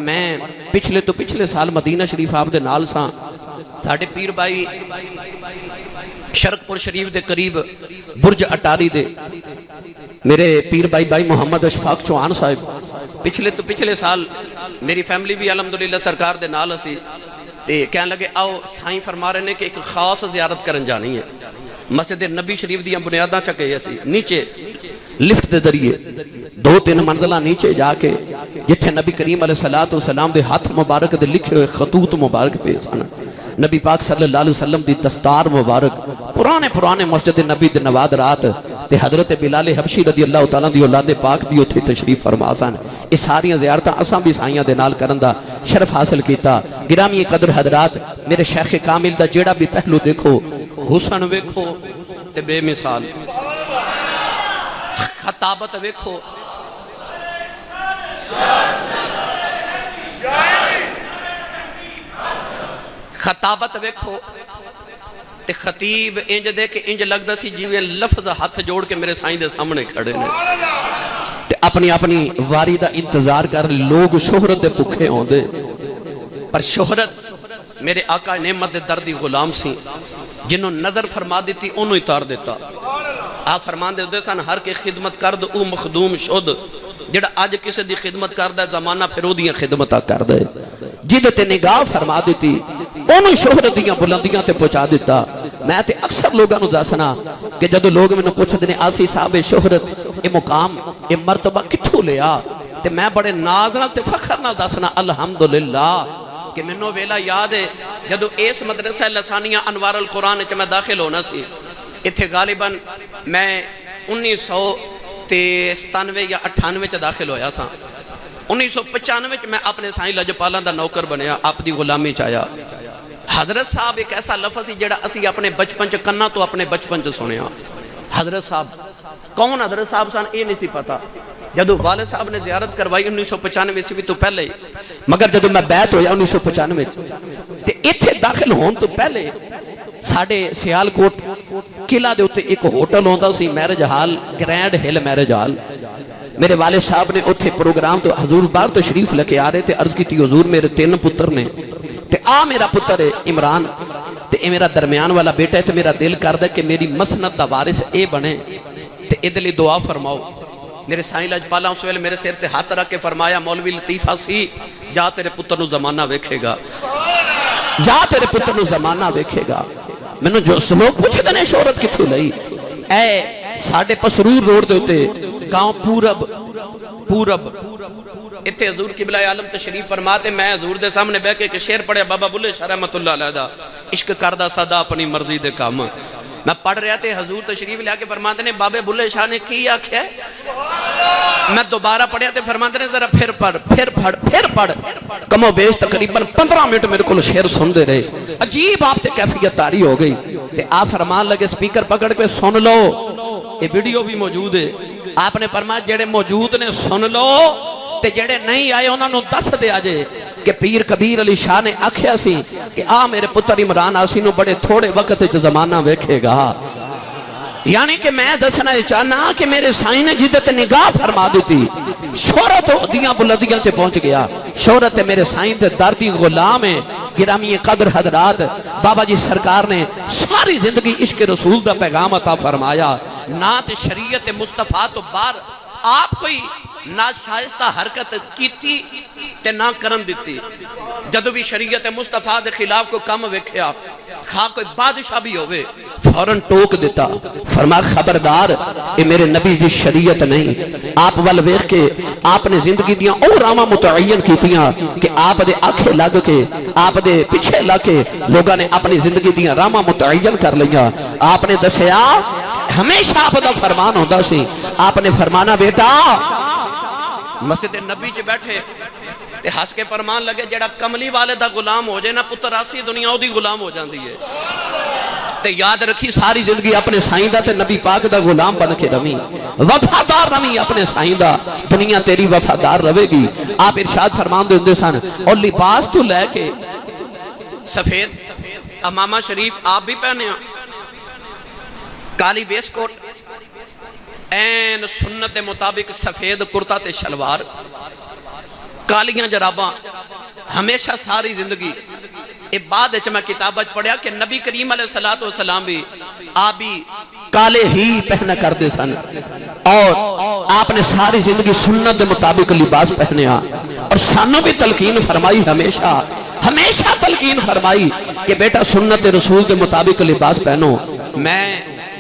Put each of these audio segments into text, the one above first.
मैं पिछले तो पिछले साल मदीना शरीफ आप दे नाल सा साडे पीर भाई शरकपुर शरीफ दे करीब बुर्ज अटारी दे मेरे पीर भाई भाई मोहम्मद अशफाक चौहान साहब पिछले तो पिछले साल मेरी फैमिली भी अलहमदुलिल्लाह सरकार दे नाल असी ते कहने लगे आओ साईं फरमा रहे ने कि एक खास ज़ियारत करन जानी है। मस्जिद नबी शरीफ दी बुनियादा चके असी नीचे लिफ्ट के जरिए 2-3 मंजिला नीचे जाके जिथे नबी करीम अलैहिस्सलातु वस्सलाम दे हाथ मुबारक दे लिखे हुए खतूत मुबारक पे सन नबी पाक सल्लल्लाहु अलैहि वसल्लम दी दस्तार मुबारक पुराने मस्जिद नबी दे नवाद रात ते हजरत बिलाल हबशी रज़ी अल्लाह तआला दी औलाद पाक भी उत्थे तशरीफ फरमा सन। ये सारियां ज़ियारतां असां भी साईयां दे नाल करन दा शरफ हासिल कीता। गिरामी कदर हजरात मेरे शेख कामिल दा जेड़ा भी पहलू देखो हुसन वेखो ते बेमिसाल खताबत वेखो खताबत वेखो ते खतीब इंज दे के इंज लगदा सी जिवें लफ्ज हाथ जोड़ के मेरे साईं दे सामने खड़े ने ते अपनी अपनी वारी दा इंतजार कर। लोग शोहरत दे भुखे होंदे पर शोहरत मेरे आका नेमत दे दर्दी गुलाम सी जिन्हों नजर फरमा दी ओनू ही तार दिता। आप फरमांदे होंदे सन हर के खिदमत कर दो ऊ मखदूम शुद्ध जेड़ा अज किसी दी खिदमत करदा जमाना फिर ओदियां खिदमतां करदा जिदे ते निगाह फरमा दी ओनू शोहरत दियां बुलंदियां ते पहुंचा दिता। मैं ते अक्सर लोगों को दसना कि जदों लोग मैनूं पुछदे ने आसी साहब ए शोहरत ए मुकाम ए मरतबा कित्थों लिया ते मैं बड़े नाज नाल ते फखर नाल दसना अल्हम्दुलिल्लाह कि मैनूं वेला याद है जदों इस मदरसा लसानिया अनवारुल कुरान च मैं दाखिल होना सी। इत्थे गालिबन मैं 1997 या 98 च दाखिल होया सा। 1995 मैं अपने साईं लजपालां दा नौकर बनया आप दी गुलामी च आया। हजरत साहब एक ऐसा लफज है जिहड़ा असी अपने बचपन च कन्ना तो अपने बचपन च सुनिया। हजरत साहब कौन हजरत साहब सन ये नहीं सी पता। जदों वाले साहब ने जियारत करवाई 1995 ईस्वी तो पहले मगर जदों मैं बैत होया 1995 ते इत्थे दाखिल होने तो पहले साडे सियालकोट किला दे उत्ते एक होटल होंदा सी मैरिज हाल ग्रैंड हिल मैरिज हाल। मेरे वाले साहब ने उत्थे प्रोग्राम तो हजूर बाहर तो शरीफ लेके आ रहे थे। अर्ज की हजूर मेरे 3 पुत्र ने ते आ मेरा पुत्र है इमरान ते ए मेरा दरम्यान वाला बेटा है ते मेरा दिल करदा कि मेरी मसनद दा वारिस ए बने ते इहदे लई दुआ फरमाओ। मेरे साईं लजपाला उस वेले मेरे सिर ते हाथ रख के फरमाया मौलवी लतीफा सी जा तेरे पुत्र नूं जमाना वेखेगा जा तेरे पुत्र नूं जमाना वेखेगा। मैनू जो लोग पुछदे ने शोहरत कित्थों लई ए साडे पसरूर रोड दे उत्ते गांव पूरब इत्थे हजूर किबला आलम तशरीफ फरमाते मैं हजूर दे सामने बह के शेर पढ़िया बाबा बुल्ले शाह रहमतुल्लाह अलैह दा इश्क करदा सदा अपनी मर्जी दे काम। मैं पढ़ रहा थे हजूर तशरीफ लिया फरमाते ने बाबे बुल्ले शाह ने की आख्या। मैं दोबारा पढ़िया तो फरमाते ने जरा फिर पढ़ कमो बेश तकरीबन 15 मिनट मेरे को शेर सुनते रहे। अजीब आप कैफियत तारी हो गई ते आप फरमान लगे स्पीकर पकड़ के सुन लो ये वीडियो भी मौजूद है। आपने फरमाया जेड़े मौजूद ने सुन लो ते जेड़े नहीं आए उन्होंने दस दिया जे कि पीर कबीर अली शाह ने आख्या सी कि आ मेरे पुत्र इमरान आसी नूं बड़े थोड़े वक्त च जमाना वेखेगा। यानी कि मैं दसना चाहना कि मेरे साईं ने जिदे ते निगाह फरमा दी शोहरत दियां बुलंदियां ते पहुंच गया। शोहरत मेरे साईं दे दर्दी गुलाम है। गिरामी कदर हजरात बाबा जी सरकार ने सारी जिंदगी इश्क रसूल दा पैगाम अता फरमाया। ना ते शरीयत मुस्तफा तो बाहर आप कोई ना शाइस्ता हरकत की ते ना करन दिती। जदों भी शरीयत मुस्तफा दे खिलाफ कोई कम वेख्या खा कोई बादशाह भी होवे फौरन टोक दिता फरमा खबरदार ये मेरे नबी की शरीयत नहीं। आप वाल वेख के आपने जिंदगी दियां ओ रावां मुतअय्यन कीतियां कि आप दे आखे लग के आप दे पीछे लग के लोगों ने अपनी जिंदगी दियां रावां मुतअय्यन कर लिया। आपने दसिया हमेशा आपका फरमान होता सी। आपने फरमाना बेटा मस्जिद नबी च बैठे ते हस के फरमान लगे जेड़ा कमली वाले दा गुलाम हो जाए ना पुत्र आसी दुनिया ओदी गुलाम हो जाती है। ते याद रखी सारी जिंदगी अपने साईं दा ते नबी पाक दा गुलाम बन के रवी वफादार रवी अपने साईं दा दुनिया तेरी वफादार रहेगी। आप इरशाद फरमांदे हुंदे सन और लिबास तो लैके सफेद अमामा शरीफ आप भी पहने काली वेस्टकोट एन सुन्नत के मुताबिक सफेद कुर्ता ते शलवार कालियां जराबां हमेशा सारी जिंदगी। ये बाद मैं किताब पढ़िया कि नबी करीम अलैहिस्सलातु वस्सलाम भी आप भी काले ही पहना करते सन और आपने सारी जिंदगी सुन्नत के मुताबिक लिबास पहने और सानू भी तलकीन फरमाई, हमेशा हमेशा तलकीन फरमाई कि बेटा सुन्नत रसूल के मुताबिक लिबास पहनो। मैं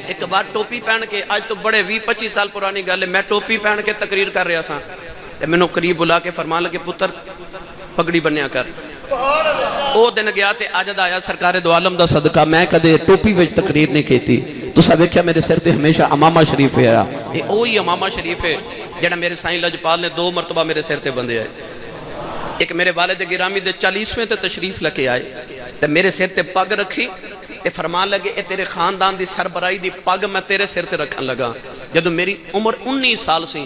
एक बार टोपी पहन के, आज तो बड़े 20-25 साल पुरानी गल है, मैं टोपी पहन के तकरीर कर रहा था ते मैनू करीब बुला के फरमान लगे पुत्र पगड़ी बनिया कर। वो दिन गया ते अज दा आया सरकार दो आलम दा सदका, मैं कदे टोपी विच तकरीर नहीं की। तुसा वेख्या मेरे सिर ते हमेशा अमामा शरीफ है, ये वही अमामा शरीफ है जिहड़ा मेरे साईं लजपाल ने 2 मरतबा मेरे सिर ते बंधे है। एक मेरे वालिद गिरामी दे 40वें ते तशरीफ लेके आए ते मेरे सिर ते पग रखी ते फरमान लगे ए तेरे खानदान की सरबराही की पग मैं तेरे सिर ते रखन लगा। जदों मेरी उम्र 19 साल सी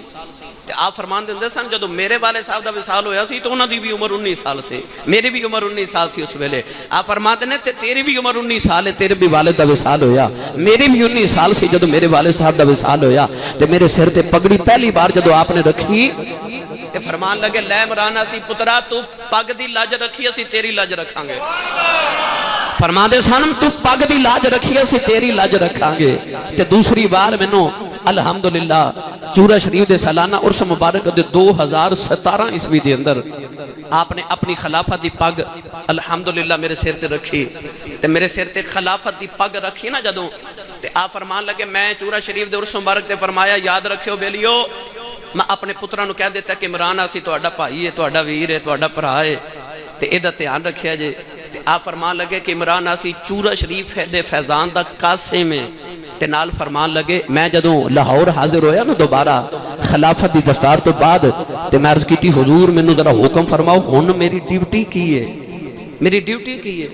ते आप फरमान देंदे सन जदों मेरे वाले साहब का विसाल होया सी तो उन्हां दी भी उम्र 19 साल से, मेरी भी उम्र 19 साल सी उस वेले। आप फरमाते ने तेरी भी उम्र 19 साल है, तेरे भी वाले का विसाल होया, मेरी भी 19 साल सी जदों मेरे वाले साहब का विसाल होया ते मेरे सिर ते पगड़ी पहली बार जदों आपने रखी ते फरमान लगे लै इमरान असी पुत्रा तू पग दी लज रखी असी तेरी लज रखांगे। फरमाते सन तू पग दी लाज रखी असी तेरी लज रखांगे। ते दूसरी बार मैनू अल्हम्दुलिल्लाह चूरा शरीफ दे सालाना उर्स मुबारक दे 2017 ईस्वी दे अंदर आपने अपनी खिलाफत दी पग अल्हम्दुलिल्लाह मेरे सिर ते रखी ते मेरे सिर ते खिलाफत दी पग रखी ना जदों ते आप फरमान लगे मैं चूरा शरीफ दे उर्स मुबारक ते फरमाया याद रखियो बेलियो मैं अपने पुत्रा कह दिता कि इमरान असी तुहाडा भाई है, तुहाडा वीर है, तुहाडा भरा है ते इहदा ध्यान रखिया जे। आप फरमान लगे कि इमरान असी चूरा शरीफ दे फैजान दा कासिम है ते नाल फरमान लगे मैं जदों लाहौर हाजिर होया ना दोबारा खिलाफत दी दस्तार तो बाद ते मैं अर्ज की हुजूर मैनू जरा हुक्म फरमाओ हुण मेरी ड्यूटी की है, मेरी ड्यूटी की है।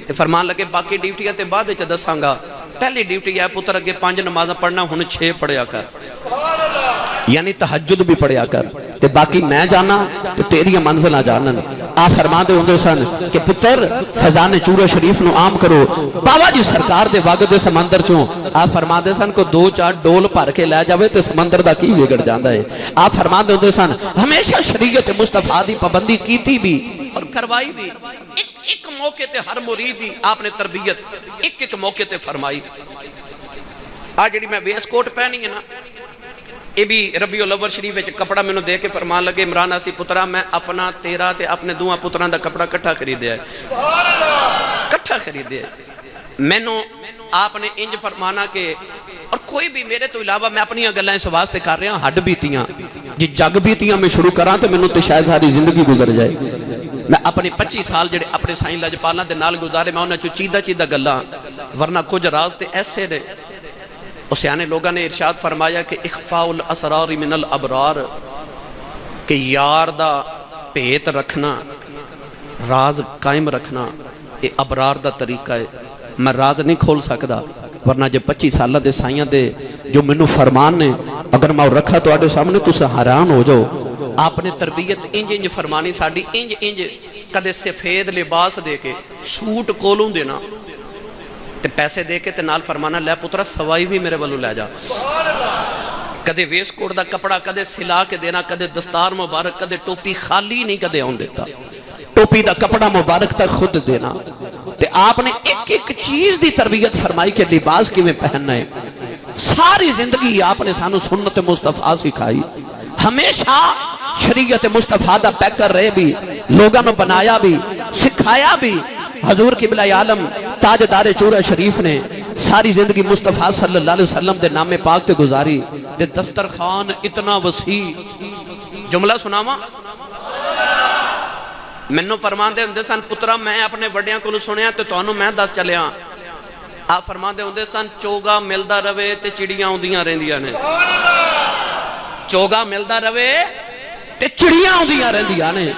ते फरमान लगे बाकी ड्यूटियां ते बाद विच दसांगा, पहली ड्यूटी है पुत्र अगे 5 नमाज़ां पढ़ना हुण 6 पढ़िया कर, यानी तहज्जुद भी पढ़िया कर ते बाकी मैं जाना ते तेरियां मंजिलां जानन। आ फरमाते होंदे सन कि पुत्र फैजान चूरा शरीफ नू आम करो बाबा जी सरकार दे वग दे समंदर चों। आ फरमाते सन को 2-4 डोल भर के लै जावे ते समंदर दा की बिगड़ जांदा है। आ फरमाते होंदे सन हमेशा शरीयत मुस्तफा दी पाबंदी कीती भी और करवाई भी। एक मौके ते हर मुरीद दी आपने तरबियत एक मौके ते फरमाई। आ जिहड़ी मैं वेस्टकोट पहनी है ना ये भी रबीउल अव्वल शरीफ विच कपड़ा मैनू दे के फरमान लगे इमरान असी पुत्रा मैं अपना तेरा ते अपने 2 पुत्रां दा कपड़ा कट्ठा खरीदया है, कट्ठा खरीदया मैनू आपने इंज फरमाना के और कोई भी मेरे तो इलावा मैं अपनी गल्लां इस वास्ते कर रहा हड्ड बीतियां जी जग बीतियां मैं शुरू करा तो मैनू तो शायद सारी जिंदगी गुजर जाए। मैं अपने 25 साल जेडे अपने साईं लजपालां दे नाल गुजारे मैं उन्हां चों चीदा गल्लां वरना कुछ राज ते ऐसे ने उस सियाने लोगों ने इरशाद फरमाया कि इख्फाउल असरार मिनल अबरार कि यार दा भेत रखना राज कायम रखना ये अबरार दा तरीका है। मैं राज नहीं खोल सकता वरना जो 25 साल के साइयां दे जो मैनू फरमान ने अगर मैं रखा तो सामने तुस हैरान हो जाओ। आपने तरबियत इंज इंज फरमानी साड़ी इंज इंज कदे सफेद लिबास दे के सूट कोलों देना ते पैसे दे के ते नाल फरमाना लै पुत्रा सवाई भी मेरे वालों लै जा। कदे वेस्टकोट का कपड़ा कदे सिला के देना, कदे दस्तार मुबारक, कदे टोपी खाली नहीं कदे आउण देता, टोपी का कपड़ा मुबारक तक खुद देना। ते आपने एक एक चीज की तरबियत फरमाई कि लिबास किवें पहनना है। सारी जिंदगी आपने सानू सुन्नत मुस्तफा सिखाई, हमेशा शरीयत मुस्तफा दा पैकर रहे भी, लोगों ने बनाया भी, सिखाया भी। हजूर किबला आलम ताजदारे चूरा शरीफ ने सारी जिंदगी मुस्तफा सल्लल्लाहु अलैहि वसल्लम दे नामे पाक ते गुजारी ते दस्तरखान इतना वसी। जुमला सुनावा मैनू फरमांदे हुंदे सन पुत्रा मैं अपने वड्डियां कोलों सुनिया ते तुहानू मैं दस चलिया। आप फरमांदे हुंदे सन चोगा मिलदा रवे ते चिड़ियां आउंदियां रहिंदियां ने, चोगा मिलदा रवे ते चिड़ियां आउंदियां रहिंदियां ने।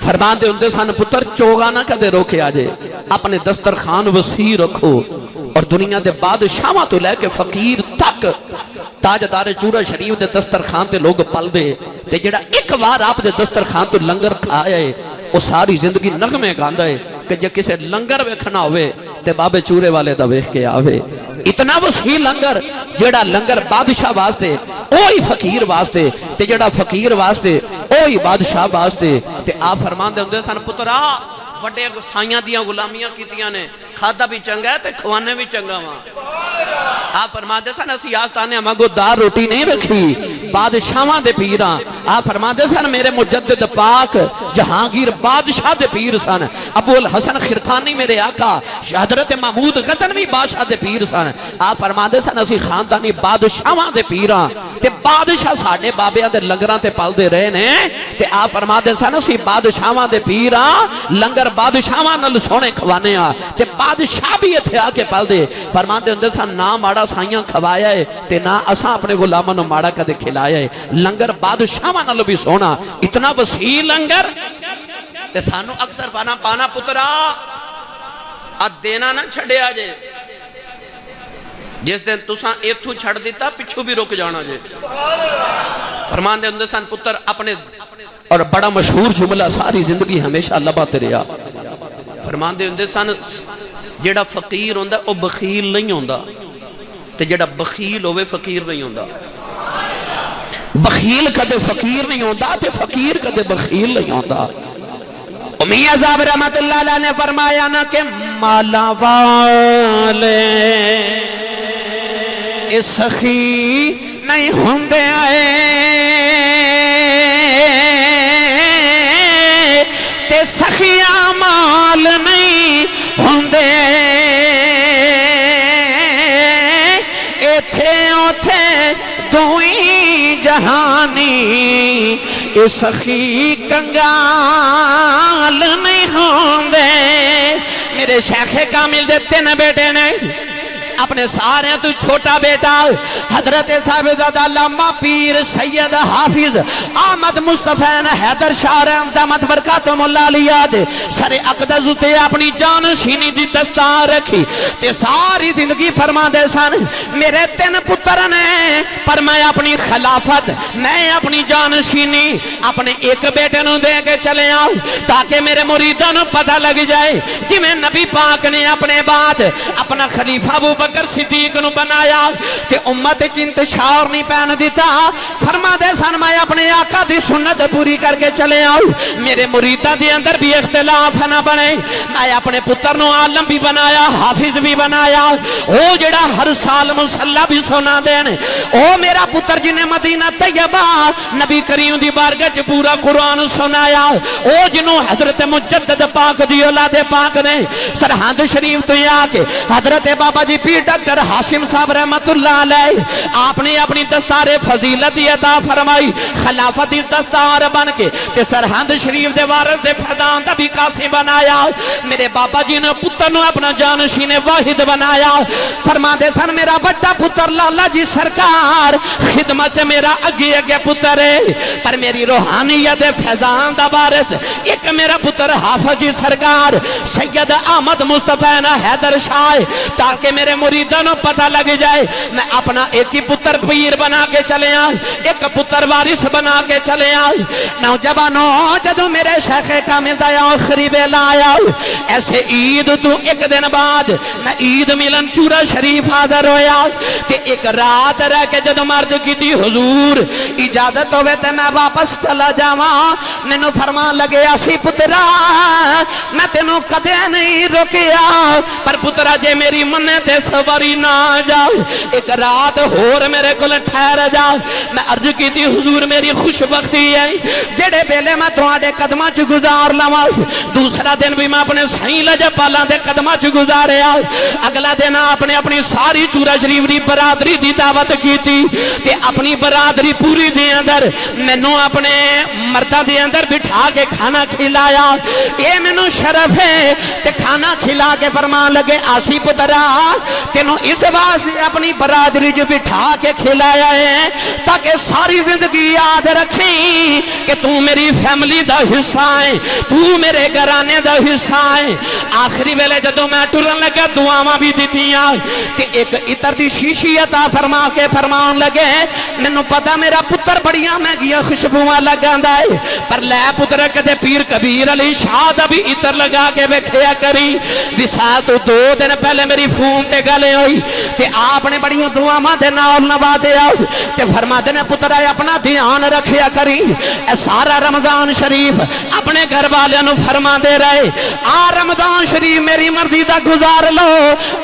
फरमाते होंदे सन पुत्र चोगा ना कदे रोके आजे, अपने दस्तरखान वसी रखो और दुनिया के बादशाह तो लैके फकीर तक ताजदारे चूरा शरीफ के दस्तरखान ते लोग पलदे ते जेड़ा एक बार आप दे दस्तरखान तो लंगर खाया है वो सारी जिंदगी नगमे गांदा है कि जे किसे लंगर वेखना होवे ते बाबे चूरे वाले दा वेख के आवे। इतना वसी लंगर जेड़ा लंगर बादशाह वास्ते ओही फकीर वास्ते ते जेड़ा फकीर वास्ते ओही बादशाह वास्ते। ते आप फरमांदे हुंदे सन पुत्रा वड्डे साइयां दियां गुलामियां कीतियां ने खादा भी चंगा है ते खवाने भी चंगा वा। आप फरमाते सन असी आस्ताने वांगू दाल रोटी नहीं रखी बादशाहां दे पीर हां। आप फरमाते सन मेरे मुजद्दिद पाक जहांगीर बादशाह दे पीर सन। अबुल हसन खिरखानी मेरे आका हजरत महमूद गजनवी बादशाह दे पीर सन। आप फरमाते सन असी खानदानी बादशाहां दे पीर हां ते बादशाह साडे बाबियां दे लंगरां ते पलदे रहे ने। ते आप फरमाते सन असी बादशाहां दे पीर हां लंगर बादशाहां नाल सोहणे खवाने आ ते बादशाह भी इत्थे आके पलदे। फरमाते हुंदे सन ना माड़ा साइयां खवाया है ते ना असां अपने गुलामां नूं माड़ा कदे खिलाया है। लंगर बादशाहां नाल भी सोहना इतना वसी लंगर ते सानू अक्सर पाना पाना पुत्रा आ देना ना छड्या जे। जिस दिन तुसां इथों छड़ दिता पिछू भी रुक जाना जे। फरमाते हुंदे सन पुत्र अपने और बड़ा मशहूर जुमला सारी जिंदगी हमेशा लभाते रहा। फरमाते हुंदे सन जेड़ा फकीर होंदा वो बखील नहीं होंदा ते जेड़ा बखील होवे फकीर नहीं होंदा। बखील कदे फकीर नहीं होंदा ते फकीर कदे बखील नहीं होंदा। मियां साहब रहमतुल्लाह अलैह ने फरमाया ना कि माला वाले इस सखी नहीं होंदे आए ते सखिया माल नहीं होंदे इथे उथे दोई जहानी ये सखी कंगाल नहीं होंदे। मेरे शेखे कामिल दे 3 बेटे ने अपने सारे तू छोटा बेटा हजरत साहिबजादा अल्लामा पीर सैयद हाफिज अहमद मुस्तफैन हैदर शाह रहमत बरकातुहुल्लाह अलैह सरे अकदस उते अपनी जानशीनी दी दस्तार रखी ते सारी जिंदगी फरमांदे सन मेरे 3 पुत्र ने पर मैं अपनी खिलाफत मैं अपनी जानशीनी अपने एक बेटे नूं दे के चले आऊं ताकि मेरे मुरीदां नूं पता लग जाए जिवें नबी पाक ने अपने बाद अपना खलीफा अबू बकर सिद्दीक नूं बनाया ते उम्मत च इंतशार नहीं पैन दिता। फरमाते सन मैं अपने आका दी सुन्नत पूरी करके चले आऊं मेरे मुरीदां दे अंदर भी इख्तिलाफ ना बने। मैं अपने पुत्र नूं आलम भी बनाया हाफिज भी बनाया ओ जेड़ा हर साल मुसल्ला भी सुना देन ओ मेरा पुत्र जिन्हें मदीना तैयबा नबी करीम दी बारगाह च पूरा कुरान सुनाया ओ जिन्हों हजरत मुजद्दिद पाक दी औलाद पाक ने सरहद शरीफ तो आके हजरत बाबा जी पीर डॉक्टर हाशिम साहब रहमतुल्लाह अलैह आपने अपनी दस्तारे फजीलत अता फरमाई खिलाफत दस्तार बन के ते सरहद शरीफ दे वारिस दे फैजान दा भी कासिम बनाया। मेरे बाबा जी ने पुत्र नु अपना जानशीन वाहिद बनाया। फरमाते सन मेरा बड़ा पुत्र लाला जी सरकार खिदमत च मेरा अगे अगे पुत्र है पर मेरी रूहानियत फैजान दा वारिस एक मेरा पुत्र हाफिज जी सरकार सैयद अहमद मुस्तफैन हैदर शाह ताकि मेरे मुरीदां नूं पता लग जाए मैं अपना एक ही पुत्र पीर बना के चले आऊं एक पुत्र वारिस बना के चले आऊं। नौजवानों जदों मेरे शेख कामिल दा आखिरी वेला आया ऐसे ईद तो एक दिन बाद मैं ईद मिलन चूरा शरीफ हाजिर होया ते एक रात रह के जदों मर्द की हुजूर इजाजत होवे ते मैं वापस चला जावा। मैनू फरमान लगे असी पुत्रा मैं तेनों कदे नहीं रोकिया पर पुत्रा जे मेरी मन्ने ते सवारी ना जाओ एक रात होर मेरे को ठहर जाओ। मैं अर्ज की हुजूर मेरी खुशबख्ती है जेड़े वेले मैं तुहाडे कदमां च गुजार लवां दूसरा दिन भी मैं अपने साईं लजपालां दे कदमां च गुजारिया। अगला दिन आपने अपनी सारी चूरा शरीफ दी बरादरी दी दावत की ते अपनी बरादरी पूरी दे अंदर मैनू अपने मर्दां दे अंदर बिठा के खाना खिलाया। ये मैनू शरफ है ते खाना खिला के फरमान लगे आसी पुत्रा तेनों इस वास्ते अपनी बरादरी च बिठा के खिलाया है ताकि सारी जिंदगी याद रखें कि तू मेरी फैमिली दा हिस्सा है तू मेरे घराने दा हिस्सा है। आखिरी वेले जदों मैं टुरन लगा दुआवां भी दित्तियां ते एक इतर दी शीशी अता फरमा के फरमान लगे मैनू पता मेरा पुत्र बड़ियां महंगियां खुशबुआं लगांदा है पर लै पुत्र कदे पीर कबीर अली शाह दा भी इतर लगा के वेखिया करी। विसाल तो 2 दिन पहले मेरी फोन ते गल हुई ते आपने बड़ियां दुआवां दे नाल नवाजिया ते फरमाते ने पुत्रा अपना ध्यान रखिया करी। ए सारा रमजान शरीफ अपने घर वालियां नूं फरमाते रहे आ रमजान शरीफ मेरी मर्जी दा गुजार लो,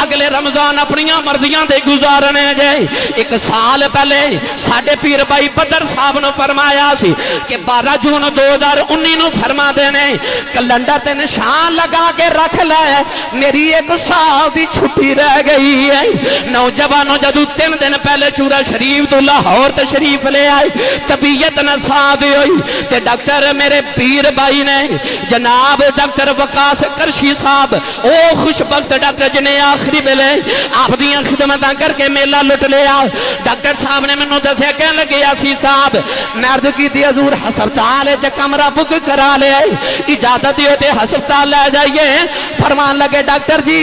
अगले रमजान अपनियां मर्जियां दे गुजारने जे। 1 साल पहले साडे पीर भाई बदर साहब ने फरमाया सी कि 12 जून 2019 नूं फरमाते ने कैलेंडर ते निशान लगा के रख ले, मेरी 1 साल की छुट्टी रह गई है। नौजवानों जदू 3 दिन पहले चूरा शरीफ तो लाहौर तशरीफ ले आए, तबीयत न साथ हुई ते डॉक्टर मेरे पीर भाई ने जनाब डॉक्टर वकास करशी साहब ओ खुशबख्त डॉक्टर जिन्हें आखिरी वेले आप दियां खिदमतां करके मेला लुट लिया। डॉक्टर साहब ने मैनू दसिया कह लगे यासी साहब मैं अर्ज की हजूर हस्पताल च कमरा बुक करा लिया, इजाजत दियो ते हस्पताल ले जाइए। फरमान लगे डॉक्टर जी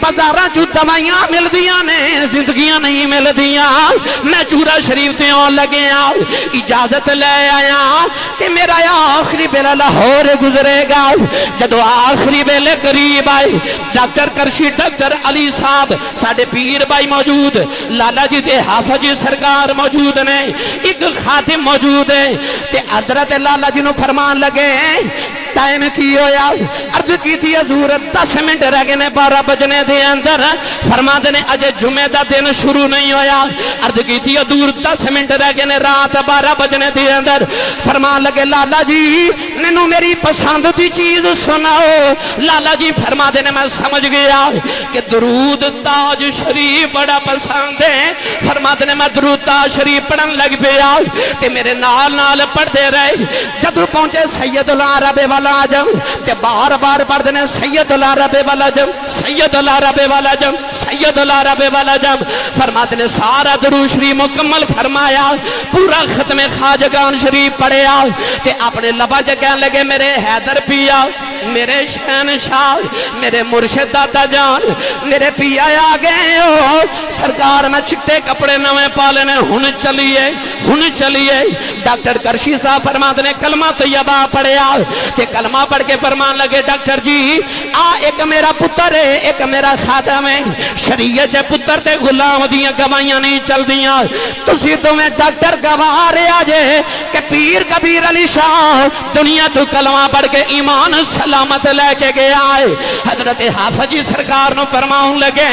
बाजारां चू दवाइयां मिलदियां ने, जिंदगियां नहीं मिलदियां। मैं चूरा शरीफ ते आउण लगे इजाजत ले आया ते मेरा आखिरी वेला लाहौर गुजरेगा। जदों आखिरी वेले करीब आए डॉक्टर करशी डॉक्टर अली साहब साडे पीर भाई मौजूद, लाला जी दे हाफिज जी सरकार मौजूद ने, एक खादिम मौजूद है ते हजरत लाला जी नूं फरमान लगे टाइम की होया। अर्ज की हजूर 10 मिनट रह गए ने 12 बजने दे अंदर। फरमाते ने अजे जुमे दा दिन शुरू नहीं होया। अर्ज की हजूर 10 मिनट रह गए ने रात 12 बजने दे अंदर। फरमान लगे लाला जी मैनू मेरी पसंद की चीज सुनाओ। लाला जी फरमाते ने मैं समझ गया कि दरूद ताज शरीफ बड़ा पसंद है। फरमाते ने मैं दरूद ताज शरीफ पढ़न लग पिया ते मेरे नाल नाल पढ़ते रहे। जदों पहुंचे सैयदुल अरब वाला आजम ते बार बार पढ़ते ने सैयदुल अरब वाला आजम, सैयदुल अरब वाला आजम, सैयदुल अरब वाला आजम। फरमाते ने सारा दरूद शरीफ मुकम्मल फरमाया, पूरा खत्मे खाजगान शरीफ पढ़िया ते अपने लबा च कहने लगे मेरे हैदर पिया, मेरे शहनशाह, मेरे मुर्शिद दादा जान, मेरे पिया आ गए हो सरकार। मैं चिट्टे कपड़े नवे पा लेने, हुन चलिए हुन चलिए। डॉक्टर करशी साहब फरमाते ने कलमा तैयबा पढ़िया ते कलमा पढ़ के फरमान लगे डॉक्टर जी आ एक मेरा पुत्र है एक मेरा खादम है। शरीयत च पुत्र ते गुलाम दियां गवाहियां नहीं चलदियां। तुसी दोवें डॉक्टर गवाह रहे जे कि पीर कबीर अली शाह दुनिया तो कलमा पढ़ के ईमान सलामत लेके गया है। हजरत हाफिज जी सरकार नु फरमाउन लगे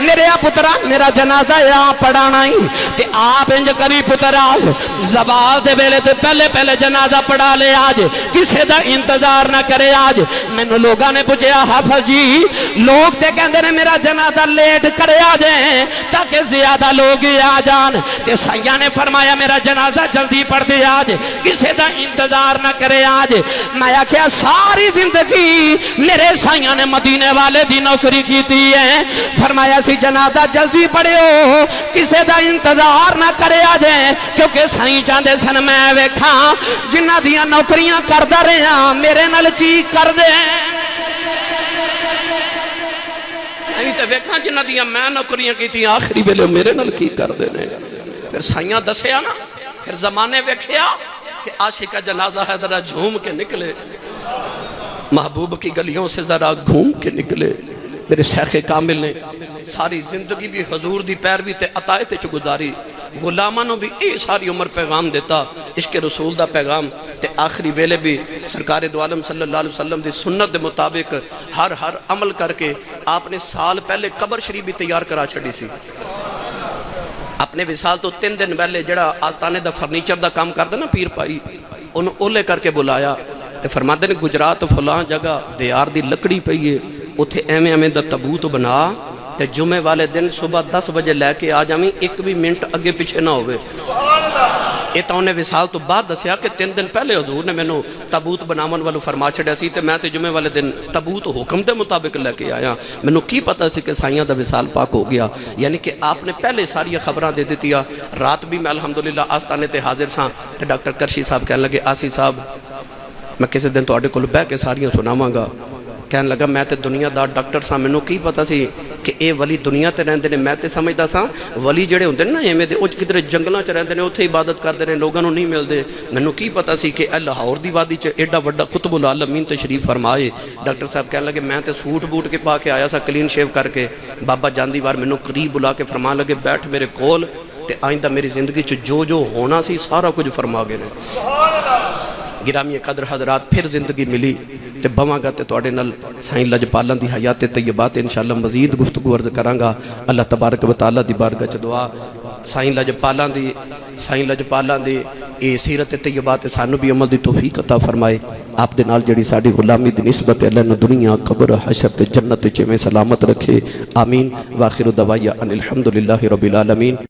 मेरे पुत्रा मेरा जनाजा यहाँ पढ़ाना ही ते आप इंज करी पुत्रा जवाब दे वेले ते पहले पहले जनाजा पढ़ा ले आज, किसे दा इंतजार ना करे आज। मैनू लोगों ने पूछा हाफिज जी लोग ते कहंदे ने मेरा जनाजा लेट करे आ जाए ताकि ज्यादा लोग आ जान, ते साइयां ने फरमाया मेरा जनाजा जल्दी पढ़ दे आज, किसे दा इंतजार ना करे आज। मैं आख्या सारी जिंदगी मेरे साइयां ने मदीने वाले दी नौकरी की है, फरमाया सी जनाजा जल्दी पढ़ियो किसे दा इंतजार ना करे आ जाए, क्योंकि साईं चाहते सन मैं वेखा जिन्हां दियां नौकरियां करदा रहा मेरे नाल की कर दे। वेखा जिन्हां दियां मैं नौकरियां की आखिरी वेले मेरे नाल की करदे ने। फिर साइयां दसिया ना, फिर जमाने वेखिया कि आशिका जनाजा है जरा झूम के निकले, महबूब की गलियों से जरा घूम के निकले। मेरे शेख कामिल ने सारी जिंदगी भी हजूर दी पैरवी ते अतायत च गुजारी, गुलामां नूं भी ये सारी उम्र पैगाम देता इश्क रसूल दा पैगाम, ते आखिरी वेले भी सरकार दो आलम सल्लल्लाहु अलैहि वसल्लम दी सुन्नत दे मुताबिक हर अमल करके आपने साल पहले कबर शरीफ भी तैयार करा छड़ी सी। अपने विसाल तो 3 दिन पहले जड़ा आस्ताने दा फर्नीचर दा काम करदा ना पीर भाई, उन्होंने ओले करके बुलाया ते फरमाते ने गुजरात फलां जगह दियार दी लकड़ी पई है, उत्थे एवें एवें दा तबूत बना ते जुमे वाले दिन सुबह 10 बजे लैके आ जावी, एक भी मिनट अगे पिछे ना होवे। ये तो उन्हें विसाल तो बाद दसिया कि 3 दिन पहले हजूर ने मैनू तबूत बनावन वालों फरमा छड़िया सी ते मैं तो जुमे वाले दिन तबूत हुक्म के मुताबिक लैके आया। मैनू की पता सी कि साइयां दा विसाल पाक हो गया, यानी कि आपने पहले सारिया खबरां दे दित्तियां। रात भी मैं अलहमदुलिल्लाह आस्ताने ते हाजिर सां ते डॉक्टर करशी साहब कहने लगे आसी साहब मैं किसी दिन तुहाडे कोल बह के सारियां सुनावांगा। कहने लगा मैं तो दुनियादार डॉक्टर सां, मैनू की पता सी कि ये वली दुनिया ते रहिंदे ने। मैं तो समझदा सा वली जिहड़े हुंदे ने ना एवें दे उह किधरे जंगलों च रहिंदे ने, उत्थे इबादत करदे ने, लोगों नूं नहीं मिलदे। मैनूं की पता सी कि लाहौर दी वादी च एडा वड्डा कुतुबुल आलमीन तशरीफ फरमाए। डॉक्टर साहब कहन लगे मैं तो सूट बूट के पा के आया सा क्लीन शेव करके। बाबा जांदी वार मैनूं करीब बुला के फरमान लगे बैठ मेरे कोल, ते आइंदा मेरी जिंदगी च जो जो होना सी सारा कुछ फरमा गए ने। गिरामी कदर हजरात फिर जिंदगी मिली तो बवांगा तो तुहाडे नाल साईं लजपालन दी हयात तैयबात इंशाअल्लाह मजीद गुफ्तगू अर्ज करांगा। अल्लाह तबारक व तआला दी बारगाह च दुआ साईं लजपालां दी ये सीरत तैयबात सानू भी अमल दी तौफीक अता फरमाए। आप दे नाल जिहड़ी साडी गुलामी दी निस्बत अल्लाह ने दुनिया कब्र हशर ते जन्नत च में सलामत रखे। आमीन। वाखिर दवाइया अनिल हम्दुलिल्लाहि रब्बिल आलमीन।